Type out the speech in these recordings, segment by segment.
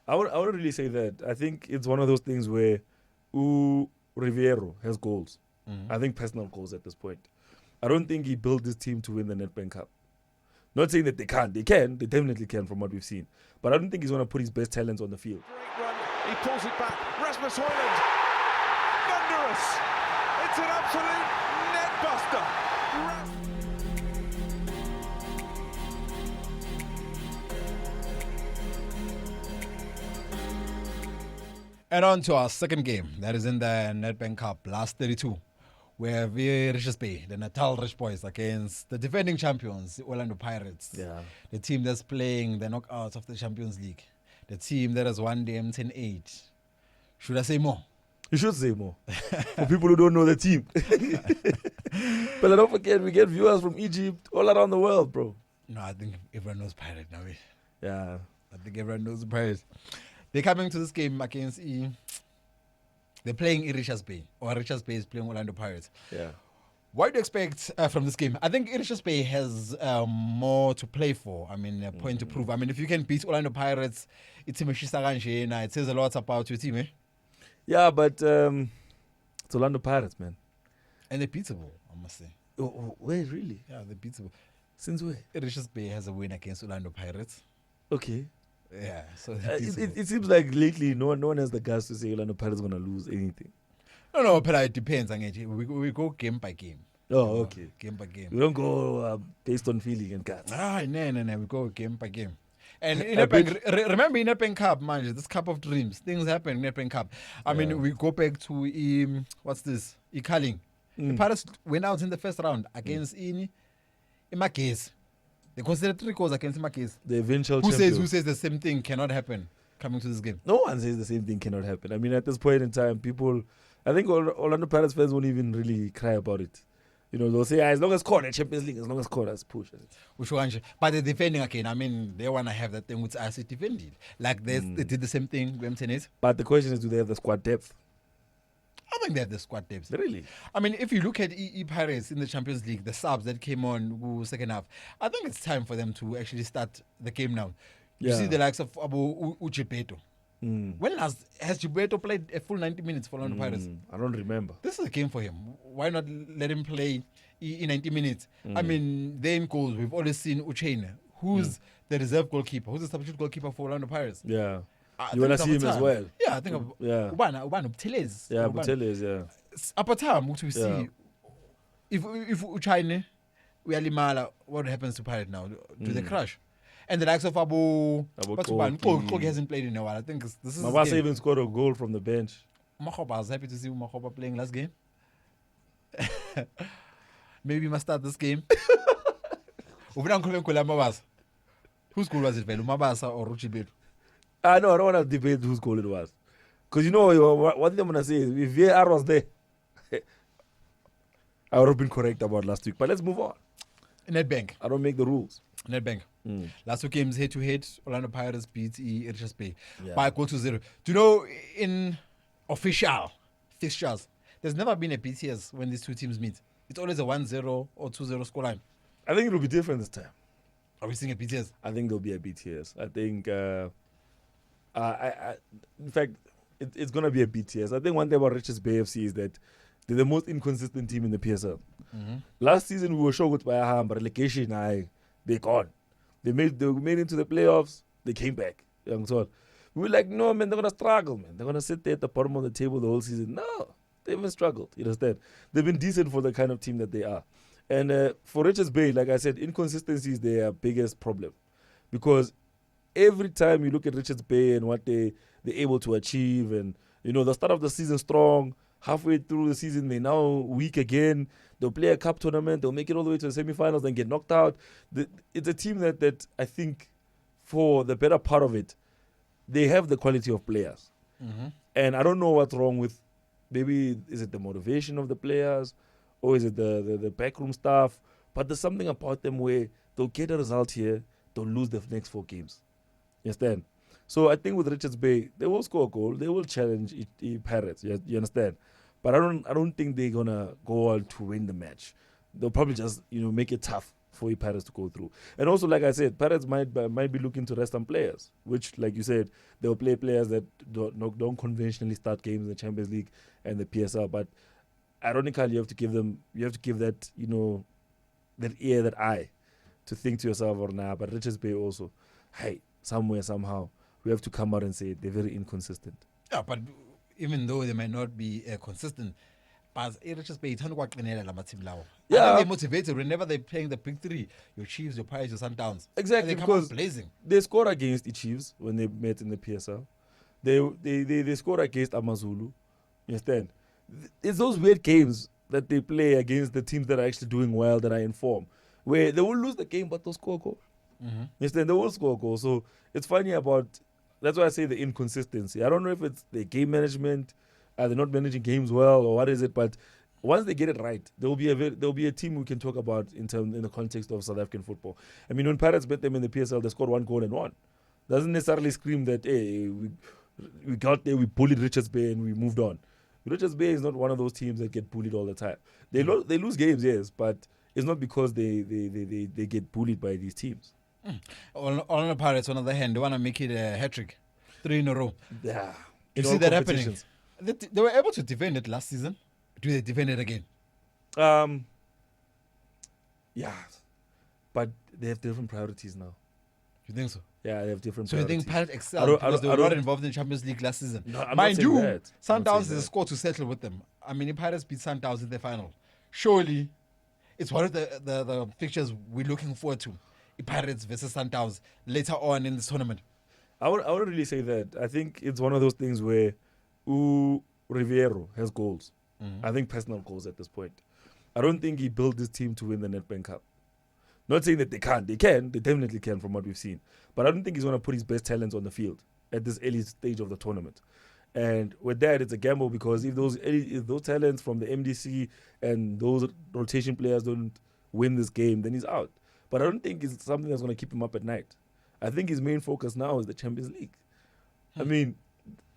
I would really say that. I think it's one of those things where Riviero has goals. I think personal goals at this point. I don't think he built this team to win the Nedbank Cup. Not saying that they can't. They can. They definitely can from what we've seen. But I don't think he's going to put his best talents on the field. Great run. He pulls it back. Rasmus Højlund. Thunderous. It's an absolute net buster. And on to our second game. That is in the Nedbank Cup, last 32. We have Richards Bay, the Natal Rich Boys, against the defending champions, the Orlando Pirates. Yeah. The team that's playing the knockouts of the Champions League. The team that has won the M10-8. Should I say more? You should say more. For people who don't know the team. But don't forget, we get viewers from Egypt, all around the world, bro. No, I think everyone knows Pirates now. Yeah. I think everyone knows the Pirates. They're coming to this game against they're playing Richards Bay, or Richards Bay is playing Orlando Pirates. Yeah. What do you expect from this game? I think Richards Bay has more to play for. I mean, a point to prove. I mean, if you can beat Orlando Pirates, it says a lot about your team, eh? Yeah, but it's Orlando Pirates, man. And they're beatable, I must say. Wait, really? Yeah, they're beatable. Since where? Richards Bay has a win against Orlando Pirates. Okay. Yeah, so it seems like lately no one has the guts to say Orlando Pirates going to lose anything. No, but it depends. We go game by game. Oh, okay. Game by game. We don't go based on feeling and guts. No. We go game by game. And in remember in Nedbank Cup, man, this Cup of Dreams, things happen in Nedbank Cup. I mean, we go back to what's this? Carling. The Pirates went out in the first round against Magesi. They considered 3 goals against Magesi. The eventual champion. Who says the same thing cannot happen coming to this game? No one says the same thing cannot happen. I mean, at this point in time, I think Orlando Pirates fans won't even really cry about it. You know, they'll say, as long as scored in Champions League, as long as scored, as push. But they're defending again. I mean, they want to have that thing with us defended. Like they did the same thing with M10. But the question is, do they have the squad depth? I think they have the squad depth. Really? I mean, if you look at Pirates in the Champions League, the subs that came on second half, I think it's time for them to actually start the game now. You see the likes of Abu Uchipeto. When has Gilberto played a full 90 minutes for Orlando Pirates? I don't remember. This is a game for him. Why not let him play in 90 minutes? I mean, then in goals, we've always seen Uchene, who's the reserve goalkeeper, who's the substitute goalkeeper for Orlando Pirates. Yeah. You want to see him as well? Yeah, I think Ubana Buthelezi. Yeah, Buthelezi, yeah. Upper time, what we see, if Uchene, we are Limala, what happens to Pirates now? Do they crash? And the likes of Abu Kogi hasn't played in a while. I think this is. Mabasa even scored a goal from the bench. Makhoba, I was happy to see Makhoba playing last game. Maybe we must start this game. Whose goal was it, Mabasa or Ruchibetu? No, I don't want to debate whose goal it was. Because you know, what I'm going to say is, if VAR was there, I would have been correct about last week. But let's move on. Nedbank. I don't make the rules. Nedbank. Last 2 games head-to-head, Orlando Pirates beat Richards Bay by a goal to 0. Do you know, in official fixtures, there's never been a BTS when these 2 teams meet. It's always a 1-0 or 2-0 scoreline. I think it will be different this time. Are we seeing a BTS? I think there'll be a BTS. I think, in fact, it's going to be a BTS. I think one thing about Richards Bay FC is that they're the most inconsistent team in the PSL. Last season, we were shocked by a but relegation, they're gone. They made into the playoffs, they came back. So we were like, no, man, they're going to struggle, man. They're going to sit there at the bottom of the table the whole season. No, they haven't struggled. You understand? They've been decent for the kind of team that they are. And for Richards Bay, like I said, inconsistency is their biggest problem. Because every time you look at Richards Bay and what they're able to achieve, and, you know, the start of the season strong, halfway through the season, they're now weak again. They'll play a cup tournament. They'll make it all the way to the semifinals and get knocked out. It's a team that I think, for the better part of it, they have the quality of players. And I don't know what's wrong with, maybe is it the motivation of the players, or is it the backroom staff? But there's something about them where they'll get a result here, they'll lose the next 4 games. You understand? So I think with Richards Bay, they will score a goal. They will challenge Pirates. You understand? But I don't think they're gonna go on to win the match. They'll probably just make it tough for Pirates to go through. And also, like I said, Pirates might be looking to rest some players, which, like you said, they'll play players that don't conventionally start games in the Champions League and the PSL. But ironically, you have to give that, that ear, that eye, to think to yourself, or nah. But Richards Bay also, hey, somewhere, somehow, we have to come out and say they're very inconsistent. Yeah, but even though they might not be consistent, but Richards Bay, yeah, they're motivated whenever they're playing the big three, your Chiefs, your Pirates, your Sundowns. Exactly, they come out because blazing. they scored against the Chiefs when they met in the PSL. They scored against Amazulu. You understand? It's those weird games that they play against the teams that are actually doing well, that are in form, where they will lose the game, but they'll score a goal. Mm-hmm. You understand? They will score a goal. So it's funny about, that's why I say the inconsistency. I don't know if it's the game management, they're not managing games well, or what is it, but once they get it right, there'll be a team we can talk about in the context of South African football. I mean, when Pirates beat them in the PSL, they scored 1 goal and won. Doesn't necessarily scream that, hey, we got there, we bullied Richards Bay and we moved on. Richards Bay is not one of those teams that get bullied all the time. They lose games, yes, but it's not because they get bullied by these teams. On the Pirates, on the other hand, they want to make it a hat-trick. 3 in a row. Yeah. You see that happening? They were able to defend it last season. Do they defend it again? Yeah. But they have different priorities now. You think so? Yeah, they have different So priorities. you think Pirates excel because they were not involved in the Champions League last season? No, I'm Mind not saying you, that. I'm not Sundowns is saying a that. score to settle with them. I mean, if Pirates beat Sundowns in the final, surely it's one of the fixtures we're looking forward to. Pirates versus Sundowns later on in this tournament. I wouldn't really say that. I think it's one of those things where Riviero has goals. Mm-hmm. I think personal goals at this point. I don't think he built this team to win the Nedbank Cup. Not saying that they can't. They can. They definitely can from what we've seen. But I don't think he's going to put his best talents on the field at this early stage of the tournament. And with that, it's a gamble, because if those talents from the MDC and those rotation players don't win this game, then he's out. But I don't think it's something that's going to keep him up at night. I think his main focus now is the Champions League. I mean,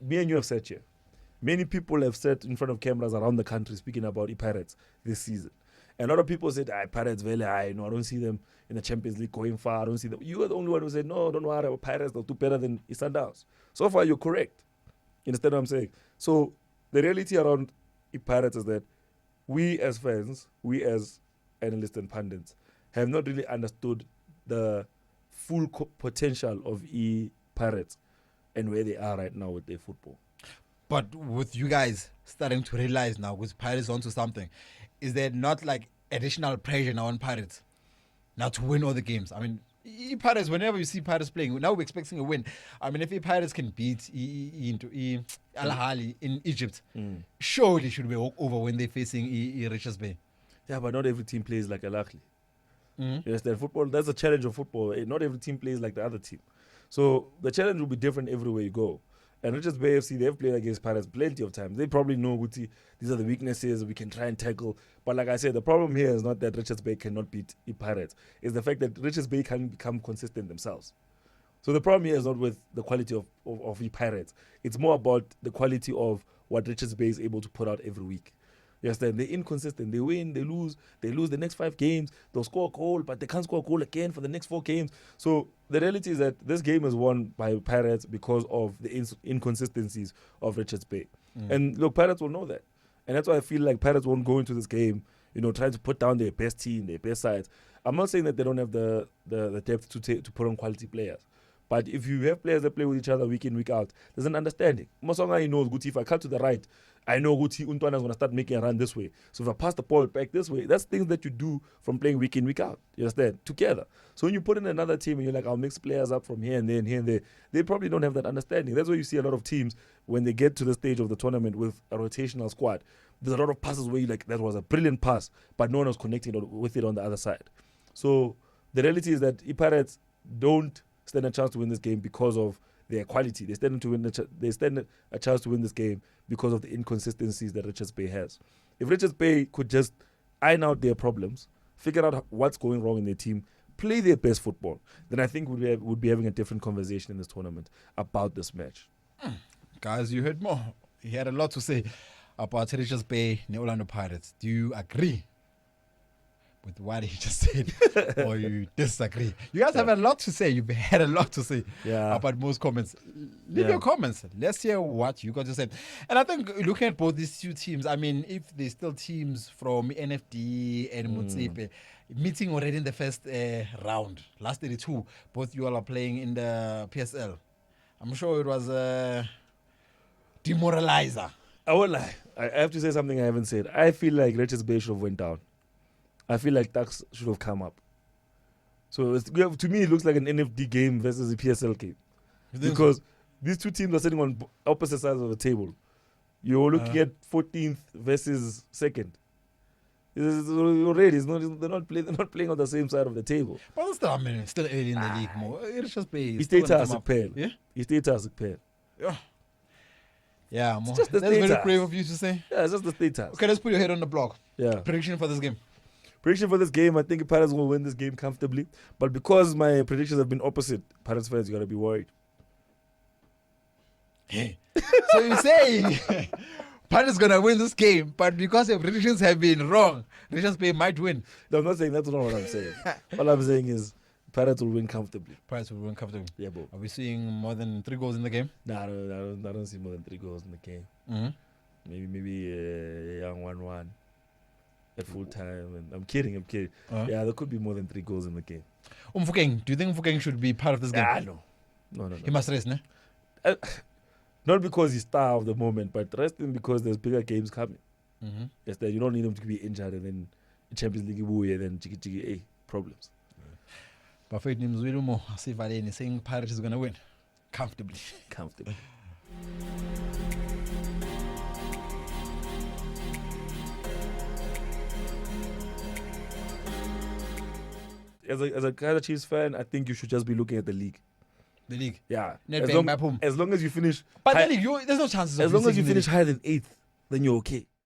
me and you have sat here. Many people have sat in front of cameras around the country speaking about Pirates this season. And a lot of people said, Pirates very high. No, I don't see them in the Champions League going far. I don't see them. You are the only one who said, no, don't worry about Pirates. They'll do better than Sundowns. So far, you're correct. You understand what I'm saying? So the reality around Pirates is that we as fans, we as analysts and pundits, have not really understood the full potential of Pirates and where they are right now with their football. But with you guys starting to realize now, with Pirates onto something, is there not like additional pressure now on Pirates now to win all the games? I mean, Pirates, whenever you see Pirates playing, now we're expecting a win. I mean, if Pirates can beat Al Ahly in Egypt, surely should be over when they're facing Richards Bay. Yeah, but not every team plays like Al Ahly. Mm-hmm. Yes, that football, that's the challenge of football. Not every team plays like the other team. So the challenge will be different everywhere you go. And Richards Bay FC, they've played against Pirates plenty of times. They probably know these are the weaknesses we can try and tackle. But like I said, the problem here is not that Richards Bay cannot beat Pirates. It's the fact that Richards Bay can become consistent themselves. So the problem here is not with the quality of Pirates. It's more about the quality of what Richards Bay is able to put out every week. Yes, they're inconsistent. They win, they lose the next 5 games. They'll score a goal, but they can't score a goal again for the next 4 games. So the reality is that this game is won by Pirates because of the inconsistencies of Richards Bay. And look, Pirates will know that. And that's why I feel like Pirates won't go into this game, trying to put down their best team, their best sides. I'm not saying that they don't have the depth to put on quality players. But if you have players that play with each other week in, week out, there's an understanding. Masonga knows, Guti, if I cut to the right, I know Guti Untwana is going to start making a run this way. So if I pass the ball back this way, that's things that you do from playing week in, week out. You understand? Together. So when you put in another team and you're like, I'll mix players up from here and there and here and there, they probably don't have that understanding. That's why you see a lot of teams, when they get to the stage of the tournament with a rotational squad, there's a lot of passes where you're like, that was a brilliant pass, but no one was connecting with it on the other side. So the reality is that Pirates don't stand a chance to win this game because of their quality. They stand a chance to win this game because of the inconsistencies that Richards Bay has. If Richards Bay could just iron out their problems, figure out what's going wrong in their team, play their best football, then I think we'd be having a different conversation in this tournament about this match. Guys, you heard more. He had a lot to say about Richards Bay and the Orlando Pirates. Do you agree? with what he just said, or you disagree? You guys have a lot to say. You've had a lot to say about most comments. Leave your comments. Let's hear what you got to say. And I think looking at both these two teams, I mean, if there's still teams from NFD and Motsepe meeting already in the first round, last 32, both you all are playing in the PSL. I'm sure it was a demoralizer. I won't lie. I have to say something I haven't said. I feel like Richards Bay should have went down. I feel like Tax should have come up. So to me, it looks like an NFD game versus a PSL game. Because these two teams are sitting on opposite sides of the table. You're looking at 14th versus 2nd. Already, they're not playing on the same side of the table. But it's still, I mean, it's still early in the league. More. Richards Bay is He still stayed gonna come up. Yeah? He stayed pair. Yeah, more. just the That's very status. brave of you to say. Yeah, it's just the status. Okay, let's put your head on the block. Yeah. Prediction for this game. Prediction for this game, I think Pirates will win this game comfortably. But because my predictions have been opposite, Pirates fans, you got to be worried. So you're saying Pirates going to win this game, but because your predictions have been wrong, Richards Bay might win. No, I'm not saying that's not what I'm saying. All I'm saying is Pirates will win comfortably. Pirates will win comfortably. Yeah, bro. Are we seeing more than 3 goals in the game? Nah, I don't see more than 3 goals in the game. Mm-hmm. Maybe a young 1-1 at full time. And I'm kidding. Yeah, there could be more than 3 goals in the game. Mfukeng, do you think Mfukeng should be part of this game? No. He must rest, ne? Not because he's star of the moment, but resting because there's bigger games coming. Mm-hmm. Yes, that you don't need him to be injured and then Champions League and then chiki problems. Buffett Nimzwilumo Sivaleni saying Pirates is going to win comfortably. As a Kaizer Chiefs fan, I think you should just be looking at the league. The league? Yeah. Nedbank Cup. As long as you finish... But the league, there's no chances of as long as you finishing finish higher than 8th, then you're okay.